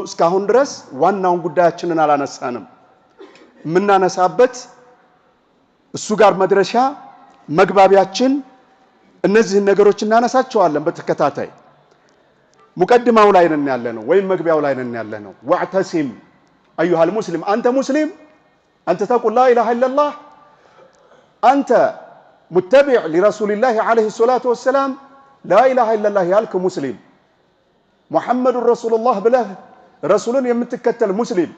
እስካሁን ድረስ ዋናውን ጉዳያችንን አላነሳንም ምናነሳበት እሱ ጋር መድረሻ መግባቢያችን እነዚህ ነገሮች እናነሳቸዋለን በተከታታይ ሙቀድማው ላይ ነን ያለነው ወይ መግቢያው ላይ ነን ያለነው ወዕተሲም ايها المسلم انت مسلم انت تقول لا اله الا الله انت متبع لرسول الله عليه الصلاه والسلام لا اله الا الله يالك مسلم محمد رسول الله بله رسول يمتكتل مسلم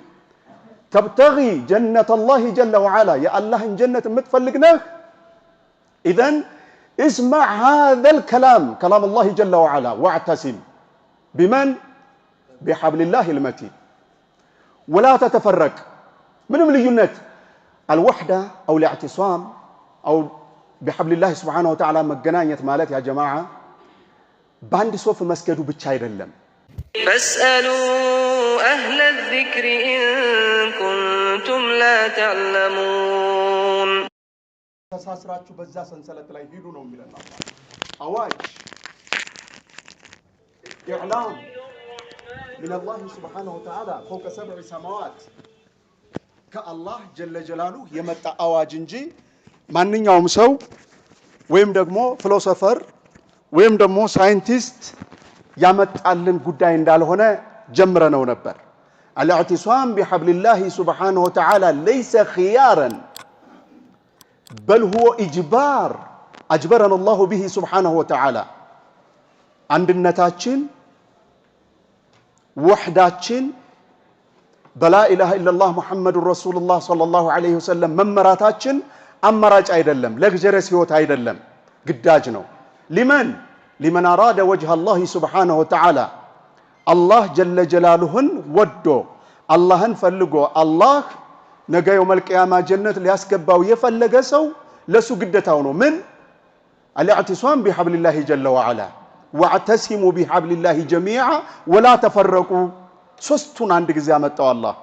تبتغي جنة الله جل وعلا يا الله جنة متفلقنا إذن اسمع هذا الكلام كلام الله جل وعلا واعتصم بمن بحبل الله المتين ولا تتفرق من الليونات الوحدة أو الاعتصام أو بحبل الله سبحانه وتعالى مجنانية مالات يا جماعة باند صوف مسجد بتشاير اللم فاسألوا أهل الذكر إن كنتم لا تعلمون تساسراتشو بزا سنسلة لا يهيدو نوم من الله أواج إعلام من الله سبحانه وتعالى فوق 7 سماوات كالله جل جلاله يمتع أواجنجي من يوم سو ويم دقمو فلسفر ويم دقمو ساينتيست ያመጣልን ጉዳይ እንዳልሆነ ጀምረነው ነበር الاعتصام بحبل الله سبحانه وتعالى ليس خيارا بل هو اجبار اجبرنا الله به سبحانه وتعالى አንድነታችን ወህዳችን بلا اله الا الله محمد رسول الله صلى الله عليه وسلم መመራታችን አማራጭ አይደለም ለግጀረስ ህይወት አይደለም ግዳጅ ነው لمن أراد وجه الله سبحانه وتعالى الله جل جلاله ودو الله فلقو الله نجا يوم القيامة جنة ليسكبه ويفلق سو لسو قدتاونه من الاعتصام بحبل الله جل وعلا واعتصموا بحبل الله جميعا ولا تفرقوا سستون عند قزامة الله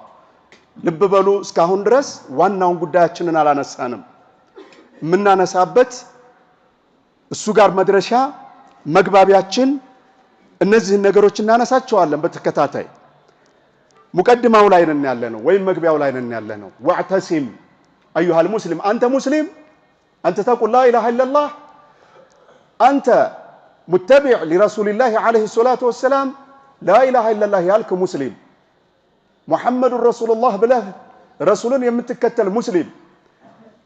لببلو اسكاهون درس واناون قداتشنن على نسانم مننا نسابت السوغار مدرشا መግባቢያችን እነዚህ ነገሮች እናነሳቸዋለን በተከታታይ ሙቀድማው ላይ ነን ያለነው ወይ መግቢያው ላይ ነን ያለነው ወዕተሲም ايها المسلم انت مسلم انت تقول لا اله الا الله انت متبع لرسول الله عليه الصلاه والسلام لا اله الا الله يالك مسلم محمد رسول الله بله رسول يمتكتل مسلم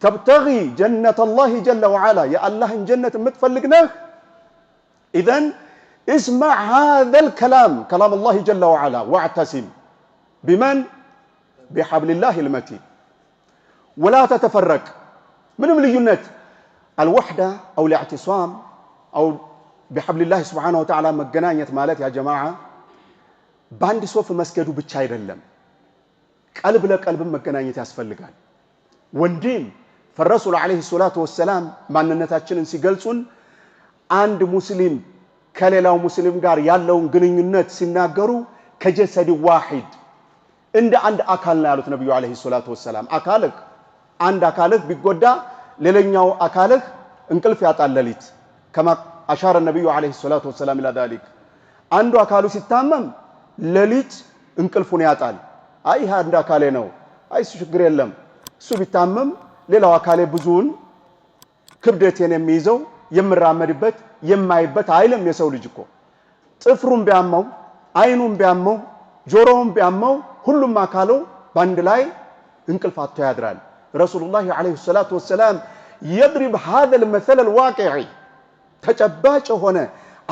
تبتغي جنة الله جل وعلا يا الله جنة متفلقنا إذن اسمع هذا الكلام كلام الله جل وعلا واعتصم بمن بحبل الله المتين ولا تتفرق من الليونات الوحدة أو الاعتصام أو بحبل الله سبحانه وتعالى مجنانية مالات يا جماعة باند صوف مسجد بتشاير اللم قلب لك قلب مجنانية يسفلقان وندين فالرسول عليه الصلاة والسلام مع النتاجين سيجلسون عند مسلم كللاو مسلم ጋር ያለውን ግንኙነት ሲናገሩ ከጀሰድ ዋሂድ عند አካል ነው ያሉት ነብዩ አለይሂ ሰላቱ ወሰለም አካልህ አንድ አካልህ ቢጎዳ ሌላኛው አካልህ እንቅልፍ ያጣል ሌሊት كما اشار النبي عليه الصلاه والسلام الى ذلك አንዱ አካሉ ሲታመም ሌሊት እንቅልፉን ያጣል አይ አንድ አካሌ ነው አይ ችግር የለም እሱ ቢታመም ሌላው አካሌ ብዙውን ክብደቴን የሚይዘው የምራመድበት የማይበት አይለም የሰው ልጅ እኮ ጥፍሩን ቢያመው አይኑን ቢያመው ጆሮውን ቢያመው ሁሉም አካሉ ባንድ ላይ እንቅልፋቶ ያድራል ረሱላህ አለይሂ ሰላቱ ወሰለም يضرب هذا المثل الواقعي ተጨባጭ ሆነ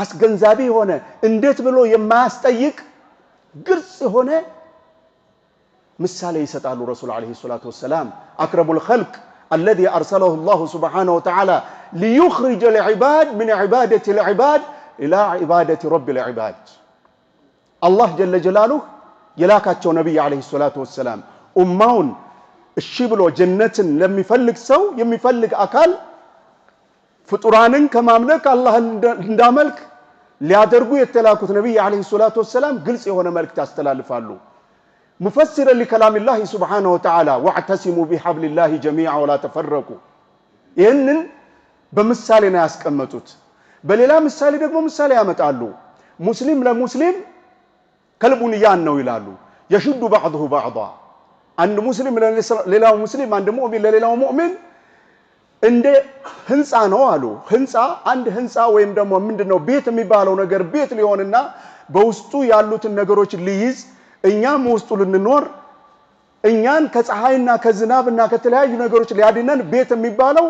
አስገንዛቢ ሆነ እንዴት ብሎ የማያስጠይቅ ግልጽ ሆነ ምሳሌ ይሰጣሉ ረሱል አለይሂ ሰላቱ ወሰለም اكرم الخلق الذي أرسله الله سبحانه وتعالى ليخرج العباد من عبادة العباد إلى عبادة رب العباد الله جل جلاله يلاكاتشو نبي عليه الصلاة والسلام أمون الشبل وجنة لم يفلق سو يم يفلق أكل فطرانن كماملك الله انداملك ليادرقو يتلاكوت نبي عليه الصلاة والسلام قلس هنا ملك تستلالفالو مفسرا لكلام الله سبحانه وتعالى واعتصموا بحبل الله جميعا ولا تفرقوا ይህንን በምሳሌ ነው ያስቀመጡት በሌላ ምሳሌ ደግሞ ምሳሌ ያመጣሉ ሙስሊም ለሙስሊም ከልቡንያን ነው ይላሉ يشد بعضه بعضا አንድ ሙስሊም ለሌላው ሙስሊም አንድ ሙእሚን ለሌላው ሙእሚን እንደ ህንጻ ነው አሉ ህንጻ አንድ ህንጻ ወይም ደግሞ ምንድነው ቤት የሚባለው ነገር ቤት ሊሆንና በውስጡ ያሉትን ነገሮች ሊይዝ እኛም ውስጡ ልንኖር እኛን ከፀሐይና ከዝናብና ከተለያዩ ነገሮች ሊያድነን ቤት የሚባለው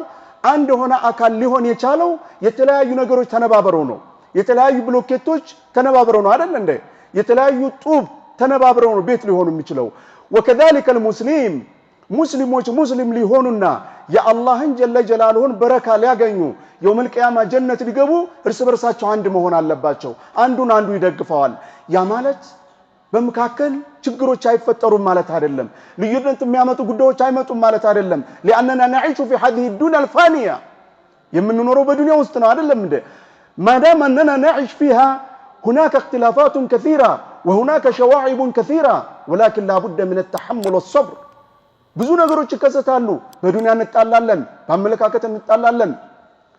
አንድ ሆነ አካል ሊሆን የቻለው የተለያዩ ነገሮች ተነባብረው ነው የተለያዩ ብሎኬቶች ተነባብረው ነው አይደል እንዴ የተለያዩ ጡብ ተነባብረው ነው ቤት ሊሆኑ የሚችለው وكذلك المسلم ሙስሊሞች ሙስሊም ሊሆኑና የአላህን ጀለ ጀላሉን በረካ ሊያገኙ የውመል ቂያማ ጀነት ሊገቡ እርስ በርሳቸው አንድ መሆን አለባቸው አንዱን አንዱ ይደግፈዋል ያ ማለት በመካከል ችግሮች አይፈጠሩም ማለት አይደለም ልዩነት የሚያመጡ ጉዳዮች አይመጡም ማለት አይደለም لاننا نعيش في هذه الدنيا الفانيه የምንኖረው በዱንያ ውስጥ ነው አይደለም እንዴ ما دام اننا نعيش فيها هناك اختلافات كثيره وهناك شواعب كثيره ولكن لا بد من التحمل والصبر ብዙ ነገሮች ይከሰታሉ በዱንያ እንጣላለን በአመለካከት እንጣላለን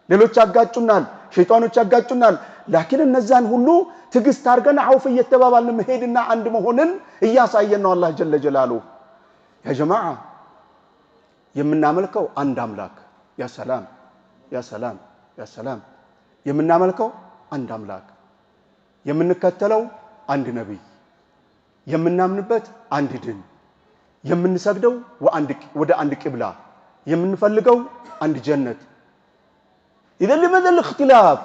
ሌሎች ያጋጩናል ሸይጣኖች ያጋጩናል ላኪን እነዛን ሁሉ ትግስት አርገን አውፍ እየተባባልን መሄድና አንድ መሆንን እያሳየን ነው አላህ ጀለ ጀላሉ ያ ጀማዓ የምናመልከው አንድ አምላክ ያ ሰላም ያ ሰላም ያ ሰላም የምናመልከው አንድ አምላክ የምንከተለው አንድ ነብይ የምናምንበት አንድ ድን የምንሰግደው ወደ አንድ ቂብላ የምንፈልገው አንድ ጀነት اذا لماذا الاختلاف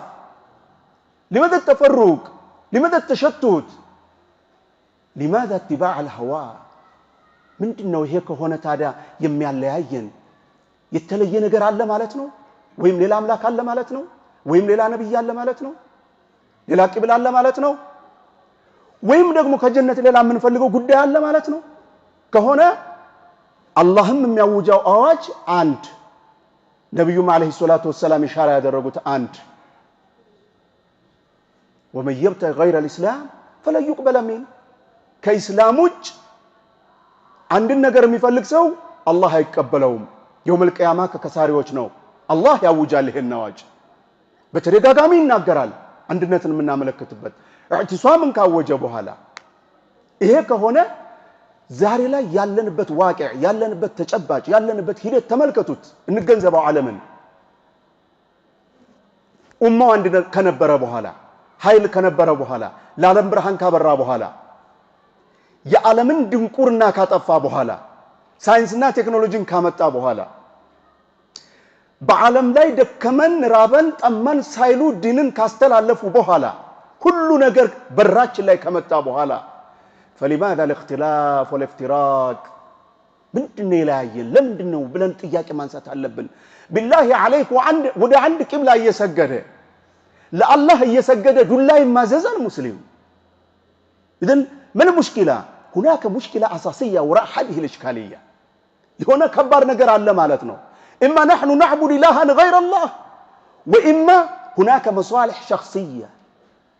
لماذا التفرق لماذا التشتت لماذا اتباع الهوى ምንድነው ይሄ ከሆነ ታዲያ የሚያለያየን የተለየ ነገር አለ ማለት ነው ወይም ሌላ አምላክ አለ ማለት ነው ወይም ሌላ ነብይ አለ ማለት ነው ሌላ ቂብላ አለ ማለት ነው ወይም ደግሞ ከጀነት ሌላ የምንፈልገው ጉዳይ አለ ማለት ነው ከሆነ አላህም የሚያውጃው አዋጅ አንድ ነብዩም አለይሂ ሰላቱ ወሰለም ኢሻራ ያደረጉት አንድ ومن يبتغي غير الاسلام فلا يقبل منه ከኢስላም ውጭ አንድ ነገር የሚፈልግ ሰው አላህ አይቀበለውም የውመል ቂያማ ከከሳሪዎች ነው አላህ ያውጃል ይሄን አዋጅ በተደጋጋሚ ይናገራል አንድነትን የምናመለክትበት ኢዕቲሳምን ካወጀ በኋላ ይሄ ከሆነ ዛሬ ላይ ያለንበት ዋቂዕ ያለንበት ተጨባጭ ያለንበት ሂደት ተመልከቱት እንገንዘበው ዓለምን ኡማው አንድ ከነበረ በኋላ ኃይል ከነበረ በኋላ ለዓለም ብርሃን ካበራ በኋላ የዓለምን ድንቁርና ካጠፋ በኋላ ሳይንስና ቴክኖሎጂን ካመጣ በኋላ በዓለም ላይ ደከመን ራበን ጠመን ሳይሉ ዲንን ካስተላለፉ በኋላ ሁሉ ነገር በራችን ላይ ከመጣ በኋላ فلماذا الاختلاف والافتراق ምንድነው ይላየን ለምንድነው ብለን ጥያቄ ማንሳት አለብን بالله عليك ወደ አንድ ቂብላ እየሰገደ ለአላህ እየሰገደ ዱላ ይማዘዛል ሙስሊም اذا من المشكله هناك مشكله اساسيه وراء هذه الاشكاليه የሆነ ከባድ ነገር አለ ማለት ነው اما نحن نعبد الها غير الله واما هناك مصالح شخصيه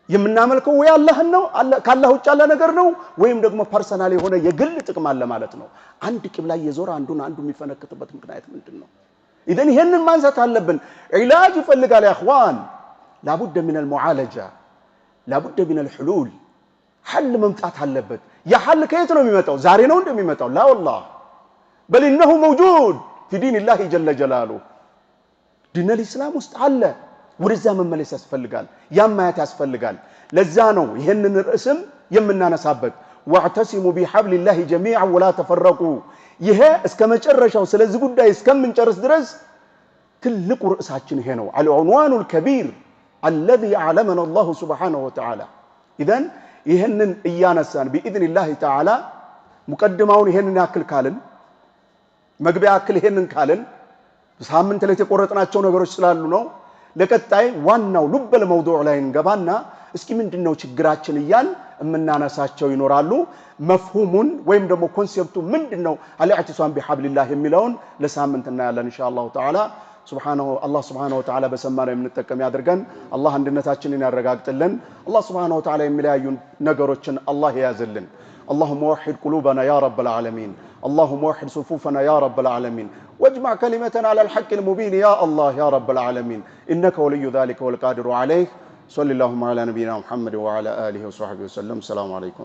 የምናመልከው ወይ አላህን ነው ካላህ ውጭ ያለ ነገር ነው ወይም ደግሞ ፐርሰናል የሆነ የግል ጥቅም አለ ማለት ነው አንድ ቂብላ የዞር አንዱን አንዱ የሚፈነክትበት ምክንያት ምንድነው اذا ይሄንን ማንሳት አለብን ኢላጅ ይፈልጋል يا اخوان لابد من المعالجه لابد من الحلول حل መምጣት አለበት ያ ሐል ከየት ነው የሚመጣው ዛሬ ነው እንደሚመጣው لا والله بل انه موجود في دين الله جل جلاله دين الاسلام ውስጥ አለ ወደዛ መመለስ ያስፈልጋል ያማያት ያስፈልጋል ለዛ ነው ይሄንን ርዕስም የምናነሳበት واعتصموا بحبل الله جميعا ولا تفرقوا ይሄ እስከ መጨረሻው ስለዚህ ጉዳይ እስከምንጨርስ ድረስ ትልቁ ርዕሳችን ይሄ ነው العنوان الكبير الذي علمنا الله سبحانه وتعالى اذا ይሄንን እያነሳን باذن الله تعالى ሙቀድማውን ይሄንን ያክል ካልን መግቢያ ያክል ይሄንን ካልን ሳምንት ላይ ተቆረጥናቸው ነገሮች ስላሉ ነው ለቀጣይ ዋናው ልበል መውዱዕ ላይ እንገባና እስኪ ምንድነው ችግራችን ይያን እምናነሳቸው ይኖራሉ መፍሁሙን ወይም ደግሞ ኮንሴፕቱ ምንድነው አልኢዕቲሳም ቢሐብሊላህ የሚለውን ለሳምንት እናያለን ኢንሻአላህ ተዓላ الله سبحانه وتعالى በሰማነው የምንጠቀም ያድርገን አላህ አንድነታችንን ያረጋግጥልን አላህ سبحانه وتعالى የሚለያዩ ነገሮችን አላህ ያዝልን اللهم وحد قلوبنا يا رب العالمين اللهم وحد صفوفنا يا رب العالمين واجمع كلمتنا على الحق المبين يا الله يا رب العالمين إنك ولي ذلك والقادر عليه صلى الله على نبينا محمد وعلى آله وصحبه وسلم السلام عليكم